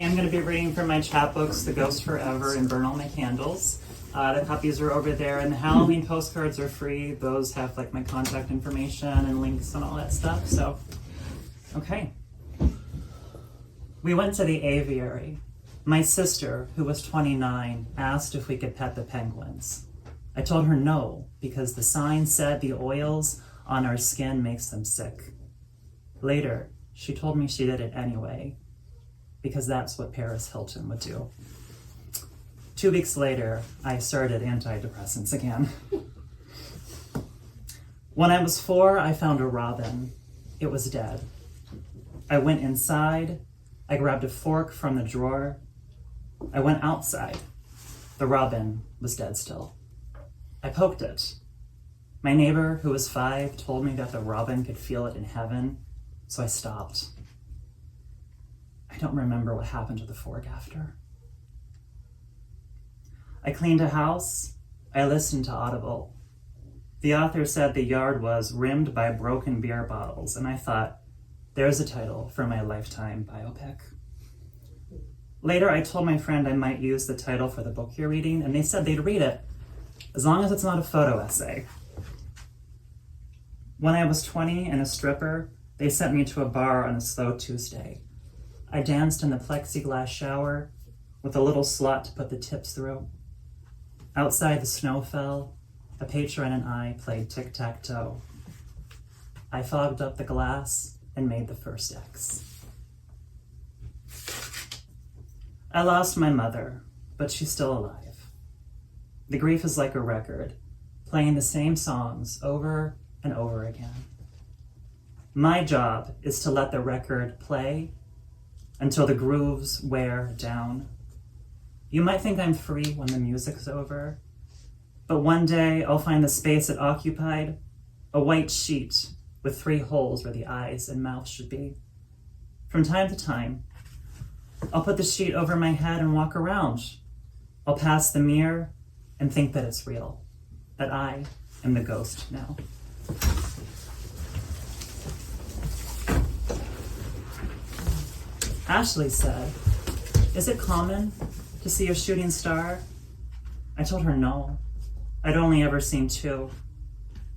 I'm going to be reading from my chapbooks, The Ghost Forever and Burn All My Candles. The copies are over there, and the Halloween postcards are free. Those have like my contact information and links and all that stuff. So, okay. We went to the aviary. My sister, who was 29, asked if we could pet the penguins. I told her no, because the sign said the oils on our skin makes them sick. Later, she told me she did it anyway, because that's what Paris Hilton would do. 2 weeks later, I started antidepressants again. When I was 4, I found a robin. It was dead. I went inside. I grabbed a fork from the drawer. I went outside. The robin was dead still. I poked it. My neighbor, who was 5, told me that the robin could feel it in heaven, so I stopped. I don't remember what happened to the fork after. I cleaned a house. I listened to Audible. The author said the yard was rimmed by broken beer bottles, and I thought, there's a title for my Lifetime biopic. Later, I told my friend I might use the title for the book you're reading, and they said they'd read it, as long as it's not a photo essay. When I was 20 and a stripper, they sent me to a bar on a slow Tuesday. I danced in the plexiglass shower with a little slot to put the tips through. Outside, the snow fell. A patron and I played tic-tac-toe. I fogged up the glass and made the first X. I lost my mother, but she's still alive. The grief is like a record, playing the same songs over and over again. My job is to let the record play until the grooves wear down. You might think I'm free when the music's over, but one day I'll find the space it occupied, a white sheet with 3 holes where the eyes and mouth should be. From time to time, I'll put the sheet over my head and walk around. I'll pass the mirror and think that it's real, that I am the ghost now. Ashley said, "Is it common to see a shooting star?" I told her no. I'd only ever seen 2.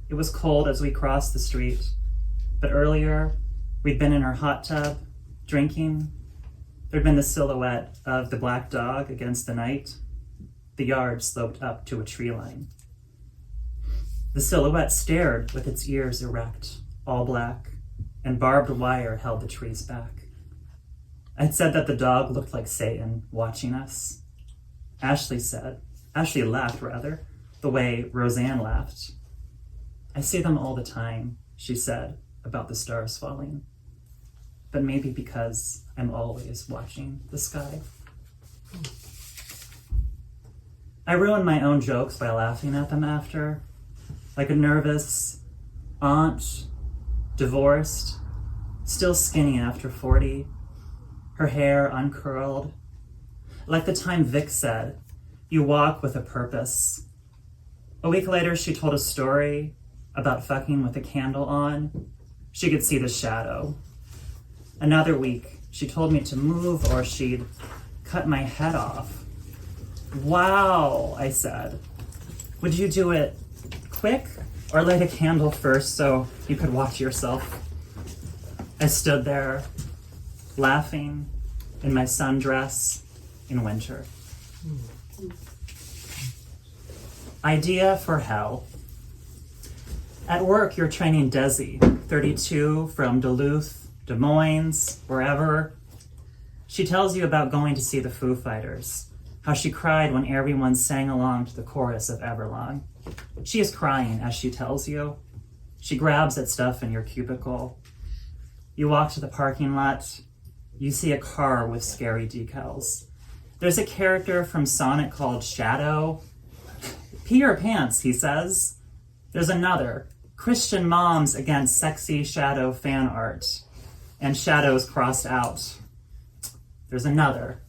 It was cold as we crossed the street, but earlier we'd been in her hot tub, drinking. There'd been the silhouette of the black dog against the night. The yard sloped up to a tree line. The silhouette stared with its ears erect, all black, and barbed wire held the trees back. I'd said that the dog looked like Satan watching us. Ashley laughed, the way Roseanne laughed. "I see them all the time," she said, about the stars falling. But maybe because I'm always watching the sky. I ruined my own jokes by laughing at them after, like a nervous aunt, divorced, still skinny after 40, her hair uncurled. Like the time Vic said, you walk with a purpose. A week later, she told a story about fucking with a candle on. She could see the shadow. Another week, she told me to move or she'd cut my head off. "Wow," I said. "Would you do it quick or light a candle first so you could watch yourself?" I stood there, laughing in my sundress in winter. Idea for hell. At work, you're training Desi, 32, from Duluth, Des Moines, wherever. She tells you about going to see the Foo Fighters, how she cried when everyone sang along to the chorus of Everlong. She is crying as she tells you. She grabs at stuff in your cubicle. You walk to the parking lot. You see a car with scary decals. There's a character from Sonic called Shadow. "Pee your pants," he says. There's another, Christian Moms Against Sexy Shadow Fan Art, and Shadow's crossed out. There's another,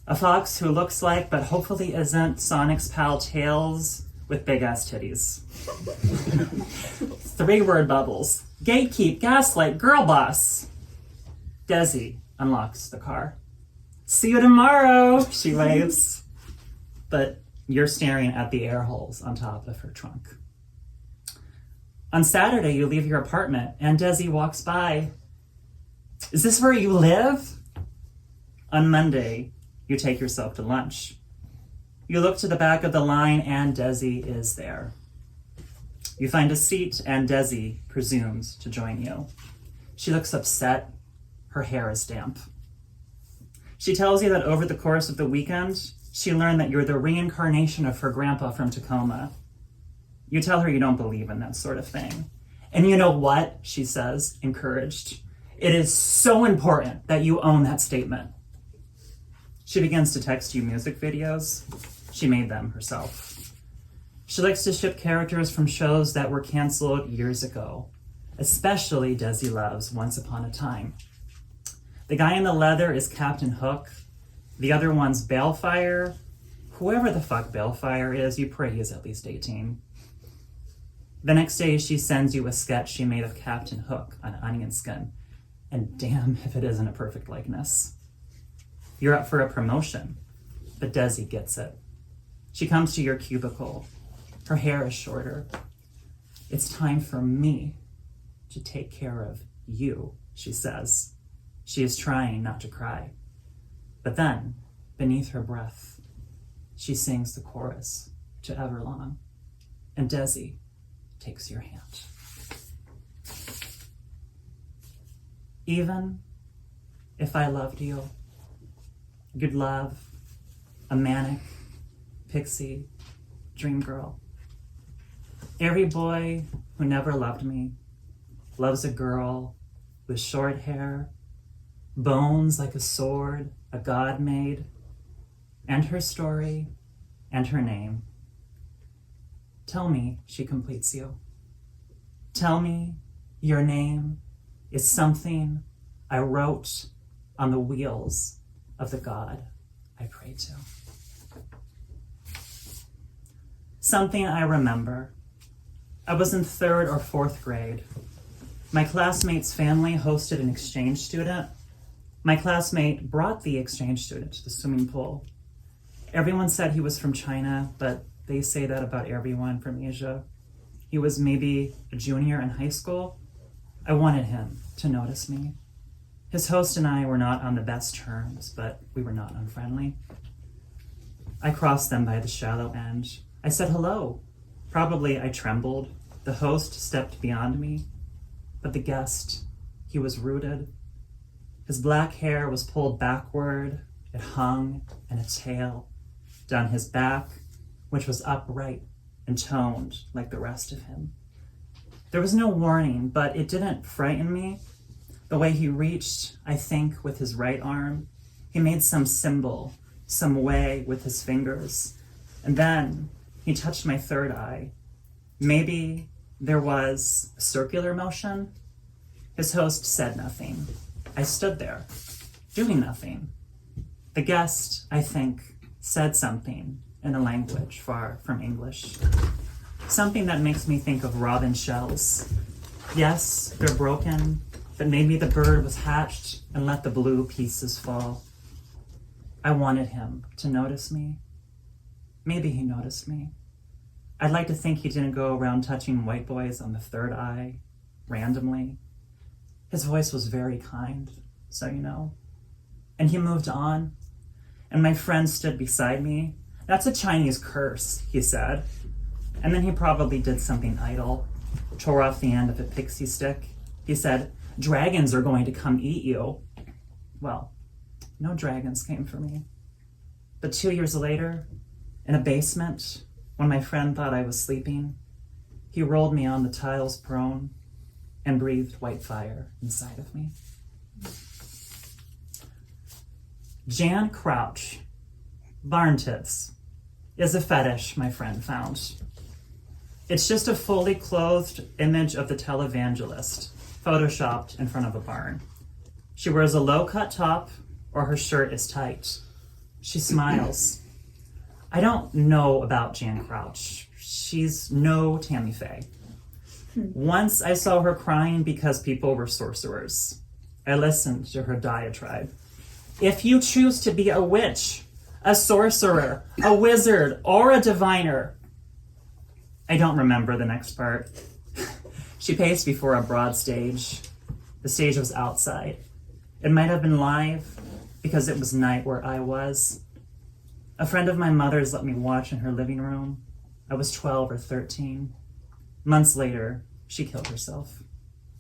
a fox who looks like, but hopefully isn't, Sonic's pal Tails with big-ass titties. 3-word bubbles. Gatekeep, gaslight, girl boss. Desi unlocks the car. See you tomorrow, she waves. But you're staring at the air holes on top of her trunk. On Saturday, you leave your apartment and Desi walks by. Is this where you live? On Monday, you take yourself to lunch. You look to the back of the line and Desi is there. You find a seat and Desi presumes to join you. She looks upset. Her hair is damp. She tells you that over the course of the weekend, she learned that you're the reincarnation of her grandpa from Tacoma. You tell her you don't believe in that sort of thing. And you know what? She says, encouraged. It is so important that you own that statement. She begins to text you music videos. She made them herself. She likes to ship characters from shows that were canceled years ago. Especially Desi loves Once Upon a Time. The guy in the leather is Captain Hook. The other one's Balefire. Whoever the fuck Balefire is, you pray he is at least 18. The next day, she sends you a sketch she made of Captain Hook on onion skin. And damn if it isn't a perfect likeness. You're up for a promotion, but Desi gets it. She comes to your cubicle. Her hair is shorter. It's time for me to take care of you, she says. She is trying not to cry. But then, beneath her breath, she sings the chorus to Everlong, and Desi takes your hand. Even if I loved you, you'd love a manic, pixie, dream girl. Every boy who never loved me loves a girl with short hair, bones like a sword a god made, and her story and her name. Tell me she completes you. Tell me your name is something I wrote on the wheels of the God I pray to. Something I remember. I was in 3rd or 4th grade. My classmate's family hosted an exchange student. My classmate brought the exchange student to the swimming pool. Everyone said he was from China, but they say that about everyone from Asia. He was maybe a junior in high school. I wanted him to notice me. His host and I were not on the best terms, but we were not unfriendly. I crossed them by the shallow end. I said hello. Probably I trembled. The host stepped beyond me, but the guest, he was rooted. His black hair was pulled backward. It hung in a tail down his back, which was upright and toned like the rest of him. There was no warning, but it didn't frighten me. The way he reached, I think, with his right arm, he made some symbol, some way with his fingers. And then he touched my third eye. Maybe there was a circular motion. His host said nothing. I stood there, doing nothing. The guest, I think, said something in a language far from English. Something that makes me think of robin shells. Yes, they're broken, but maybe the bird was hatched and let the blue pieces fall. I wanted him to notice me. Maybe he noticed me. I'd like to think he didn't go around touching white boys on the third eye, randomly. His voice was very kind, so you know. And he moved on, and my friend stood beside me. That's a Chinese curse, he said. And then he probably did something idle, tore off the end of a pixie stick. He said, "Dragons are going to come eat you." Well, no dragons came for me. But 2 years later, in a basement, when my friend thought I was sleeping, he rolled me on the tiles prone and breathed white fire inside of me. Jan Crouch, barn tits, is a fetish my friend found. It's just a fully clothed image of the televangelist, photoshopped in front of a barn. She wears a low-cut top, or her shirt is tight. She smiles. I don't know about Jan Crouch. She's no Tammy Faye. Once I saw her crying because people were sorcerers. I listened to her diatribe. If you choose to be a witch, a sorcerer, a wizard, or a diviner. I don't remember the next part. She paced before a broad stage. The stage was outside. It might have been live because it was night where I was. A friend of my mother's let me watch in her living room. I was 12 or 13. Months later, she killed herself.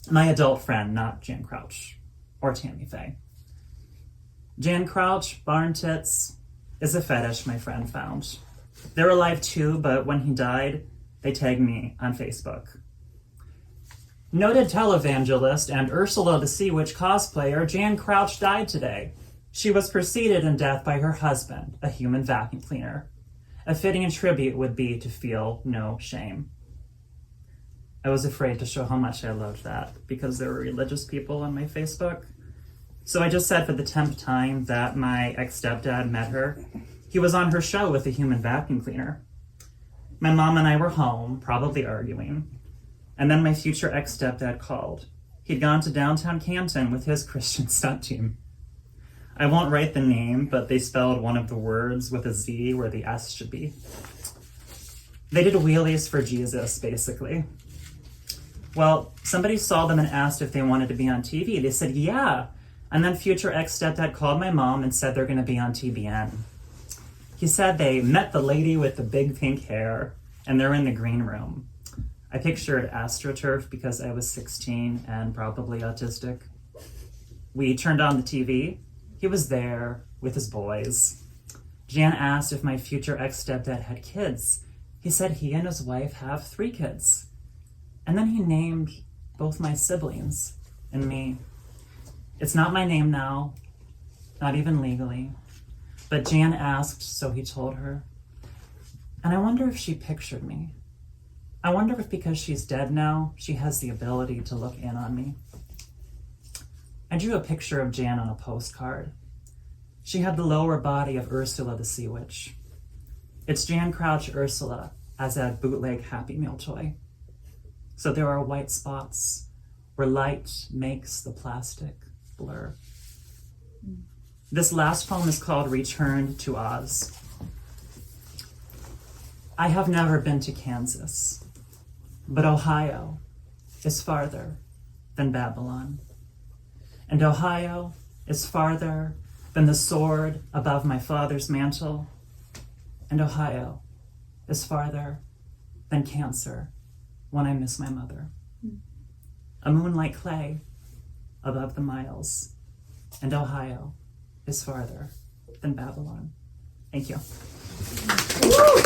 My adult friend, not Jan Crouch or Tammy Faye. Jan Crouch, barn tits, is a fetish my friend found. They're alive too, but when he died, they tagged me on Facebook. Noted televangelist and Ursula the Sea Witch cosplayer, Jan Crouch died today. She was preceded in death by her husband, a human vacuum cleaner. A fitting tribute would be to feel no shame. I was afraid to show how much I loved that because there were religious people on my Facebook. So I just said for the 10th time that my ex-stepdad met her. He was on her show with a human vacuum cleaner. My mom and I were home, probably arguing. And then my future ex-stepdad called. He'd gone to downtown Canton with his Christian stunt team. I won't write the name, but they spelled one of the words with a Z where the S should be. They did wheelies for Jesus, basically. Well, somebody saw them and asked if they wanted to be on TV. They said, yeah. And then future ex-stepdad called my mom and said they're going to be on TBN. He said they met the lady with the big pink hair, and they're in the green room. I pictured AstroTurf because I was 16 and probably autistic. We turned on the TV. He was there with his boys. Jan asked if my future ex-stepdad had kids. He said he and his wife have 3 kids. And then he named both my siblings and me. It's not my name now, not even legally. But Jan asked, so he told her. And I wonder if she pictured me. I wonder if because she's dead now, she has the ability to look in on me. I drew a picture of Jan on a postcard. She had the lower body of Ursula the Sea Witch. It's Jan Crouch Ursula as a bootleg Happy Meal toy. So there are white spots where light makes the plastic blur. This last poem is called Return to Oz. I have never been to Kansas, but Ohio is farther than Babylon. And Ohio is farther than the sword above my father's mantle. And Ohio is farther than cancer when I miss my mother. A moon like clay above the miles. And Ohio is farther than Babylon. Thank you. Woo!